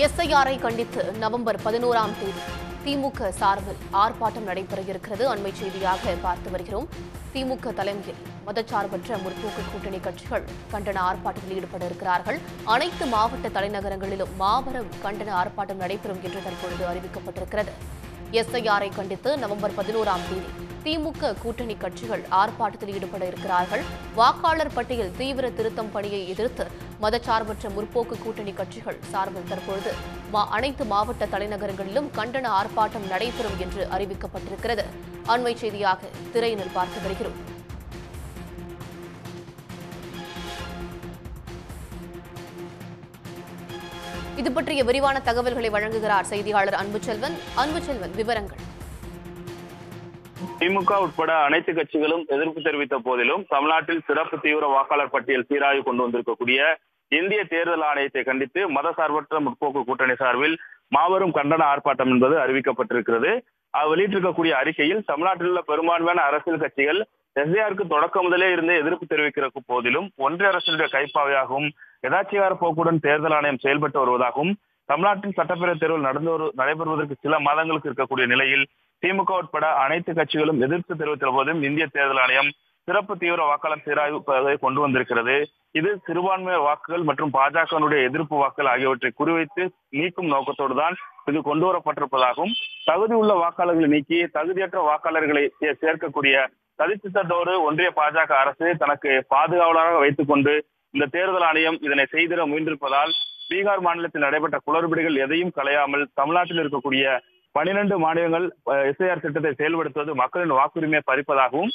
எஸ்ஐஆரை கண்டித்து நவம்பர் 11ஆம் தேதி திமுக சார்பில் ஆர்ப்பாட்டம் நடைபெற இருக்கிறது. அண்மை செய்தியாக பார்த்து வருகிறோம். திமுக தலைமையில் மதச்சார்பற்ற முற்போக்கு கூட்டணி கட்சிகள் கண்டன ஆர்ப்பாட்டத்தில் ஈடுபட இருக்கிறார்கள். அனைத்து மாவட்ட தலைநகரங்களிலும் மாபெரும் கண்டன ஆர்ப்பாட்டம் நடைபெறும் என்று தற்பொழுது அறிவிக்கப்பட்டிருக்கிறது. எஸ்ஐஆரை கண்டித்து நவம்பர் 11ஆம் தேதி திமுக கூட்டணி கட்சிகள் ஆர்ப்பாட்டத்தில் ஈடுபட இருக்கிறார்கள். வாக்காளர் பட்டியல் தீவிர திருத்தம் பணியை எதிர்த்து மதச்சார்பற்ற முற்போக்கு கூட்டணி கட்சிகள் சார்பில் தற்பொழுது அனைத்து மாவட்ட தலைநகரங்களிலும் கண்டன ஆர்ப்பாட்டம் நடைபெறும் என்று அறிவிக்கப்பட்டிருக்கிறது. அண்மை செய்தியாக திரையினில் பார்த்து வருகிறோம். இது பற்றிய விரிவான தகவல்களை வழங்குகிறார் செய்தியாளர் அன்புச்செல்வன். அன்புச்செல்வன், விவரங்கள். திமுக உட்பட அனைத்து கட்சிகளும் எதிர்ப்பு தெரிவித்த போதிலும் தமிழ்நாட்டில் சிறப்பு தீவிர வாக்காளர் பட்டியல் சீராய்வு கொண்டு வந்திருக்கக்கூடிய இந்திய தேர்தல் ஆணையத்தை கண்டித்து மதசார்பற்ற முற்போக்கு கூட்டணி சார்பில் மாபெரும் கண்டன ஆர்ப்பாட்டம் என்பது அறிவிக்கப்பட்டிருக்கிறது. வெளியிட்டிருக்கக்கூடிய அறிக்கையில் தமிழ்நாட்டில் உள்ள பெரும்பான்மையான அரசியல் கட்சிகள் எஸ்ஐஆருக்கு தொடக்க முதலே இருந்து எதிர்ப்பு தெரிவிக்கிற போதிலும் ஒன்றிய அரசுடைய கைப்பாவையாகவும் யதாச்சிகார போக்குடன் தேர்தல் ஆணையம் செயல்பட்டு வருவதாகவும் தமிழ்நாட்டின் சட்டப்பேரவை தேர்தல் நடைபெறுவதற்கு சில மாதங்களுக்கு இருக்கக்கூடிய நிலையில் திமுக உட்பட அனைத்து கட்சிகளும் எதிர்ப்பு தெரிவித்த போதும் இந்திய தேர்தல் ஆணையம் சிறப்பு தீவிர வாக்காளர் சீராய்வு கொண்டு வந்திருக்கிறது. இது சிறுபான்மை வாக்குகள் மற்றும் பாஜகனுடைய எதிர்ப்பு வாக்குகள் ஆகியவற்றை குறிவைத்து நீக்கும் நோக்கத்தோடு தான் இது கொண்டு வரப்பட்டிருப்பதாகவும் தகுதி உள்ள வாக்காளர்களை நீக்கி தகுதியற்ற வாக்காளர்களை சேர்க்கக்கூடிய சதித்திட்டத்தோடு ஒன்றிய பாஜக அரசு தனக்கு பாதுகாவலராக வைத்துக் கொண்டு இந்த தேர்தல் ஆணையம் இதனை செய்திட முயன்றிருப்பதால் பீகார் மாநிலத்தில் நடைபெற்ற குளறுபடிகள் எதையும் களையாமல் தமிழ்நாட்டில் இருக்கக்கூடிய 12 மாநிலங்கள் எஸ்ஐஆர் திட்டத்தை செயல்படுத்துவது மக்களின் வாக்குரிமையை பறிப்பதாகவும்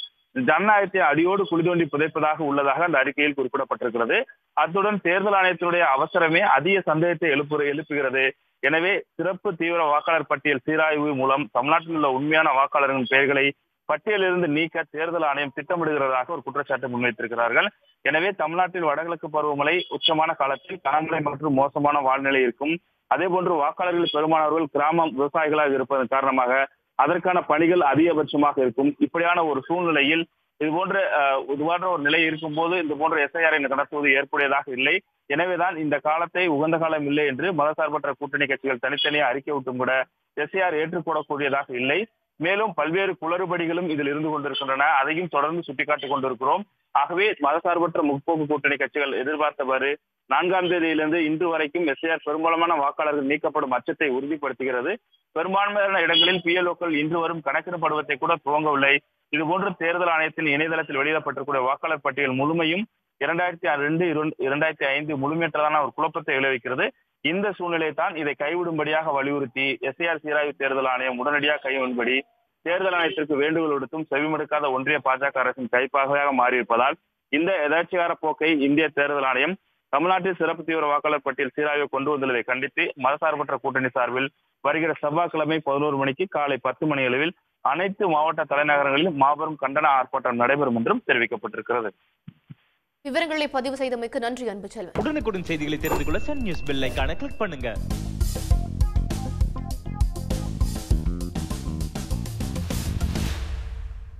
ஜனநாயகத்தை அடியோடு குளிதோண்டி புதைப்பதாக உள்ளதாக அந்த அறிக்கையில் குறிப்பிடப்பட்டிருக்கிறது. அத்துடன் தேர்தல் ஆணையத்தினுடைய அவசரமே அதிக சந்தேகத்தை எழுப்புகிறது. எனவே சிறப்பு தீவிர வாக்காளர் பட்டியல் சீராய்வு மூலம் தமிழ்நாட்டில் உள்ள உண்மையான வாக்காளர்களின் பெயர்களை பட்டியலிருந்து நீக்க தேர்தல் ஆணையம் திட்டமிடுகிறதாக ஒரு குற்றச்சாட்டு முன்வைத்திருக்கிறார்கள். எனவே தமிழ்நாட்டில் வடகிழக்கு பருவமழை உச்சமான காலத்தில் கனமழை மற்றும் மோசமான வானிலை இருக்கும். அதே போன்று வாக்காளர்கள் பெரும்பாலானவர்கள் கிராம விவசாயிகளாக இருப்பதன் காரணமாக அதற்கான பணிகள் அதிகபட்சமாக இருக்கும். இப்படியான ஒரு சூழ்நிலையில் இது போன்ற ஒரு நிலை இருக்கும் போது இந்த போன்ற எஸ்ஐஆரை நடத்துவது ஏற்புடையதாக இல்லை. எனவேதான் இந்த காலத்தை உகந்த காலம் இல்லை என்று மதசார்பற்ற கூட்டணி கட்சிகள் தனித்தனியாக அறிக்கை விட்டும் கூட எஸ்ஐஆர் ஏற்றுக்கொள்ளக்கூடியதாக இல்லை. மேலும் பல்வேறு குளறுபடிகளும் இதில் இருந்து கொண்டிருக்கின்றன. அதையும் தொடர்ந்து சுட்டிக்காட்டிக் கொண்டிருக்கிறோம். ஆகவே மதசார்பற்ற முற்போக்கு கூட்டணி கட்சிகள் எதிர்பார்த்தவாறு 4ஆம் தேதியிலிருந்து இன்று வரைக்கும் எஸ்ஐஆர் பெரும்பாலான வாக்காளர்கள் நீக்கப்படும் அச்சத்தை உறுதிப்படுத்துகிறது. பெரும்பான்மையான இடங்களில் பிஎல்ஓக்கள் இன்று வரும் கணக்கிடப்படுவதை கூட துவங்கவில்லை. இதுபோன்று தேர்தல் ஆணையத்தின் இணையதளத்தில் வெளியிடப்பட்டிருக்கூடிய வாக்காளர் பட்டியல் முழுமையும் 2002, 2005 முழுமையற்றதான ஒரு குழப்பத்தை விளைவிக்கிறது. இந்த சூழ்நிலை தான் இதை கைவிடும்படியாக வலியுறுத்தி எஸ்ஐஆர் சீராய்வு தேர்தல் ஆணையம் உடனடியாக கைவிடும்படி தேர்தல் ஆணையத்திற்கு வேண்டுகோள் விடுத்தும் செவிமடுக்காத ஒன்றிய பாஜக அரசின் கைப்பாகையாக மாறியிருப்பதால் இந்த எதாச்சிகார போக்கை இந்திய தேர்தல் ஆணையம் தமிழ்நாட்டில் சிறப்பு தீவிர வாக்காளர் பட்டியல் சீராய்வை கொண்டு வந்துள்ளதை கண்டித்து மதசார்பற்ற கூட்டணி சார்பில் வருகிற செவ்வாய்க்கிழமை 11 மணிக்கு காலை 10 மணி அளவில் அனைத்து மாவட்ட தலைநகரங்களிலும் மாபெரும் கண்டன ஆர்ப்பாட்டம் நடைபெறும் என்றும் தெரிவிக்கப்பட்டிருக்கிறது. விவரங்களை பதிவு செய்தமைக்கு நன்றி அன்புச்செல்வன். உடனுக்குடன் செய்திகளை தெரிந்து கொள்ள சன் நியூஸ் பெல் ஐகானை கிளிக் பண்ணுங்க.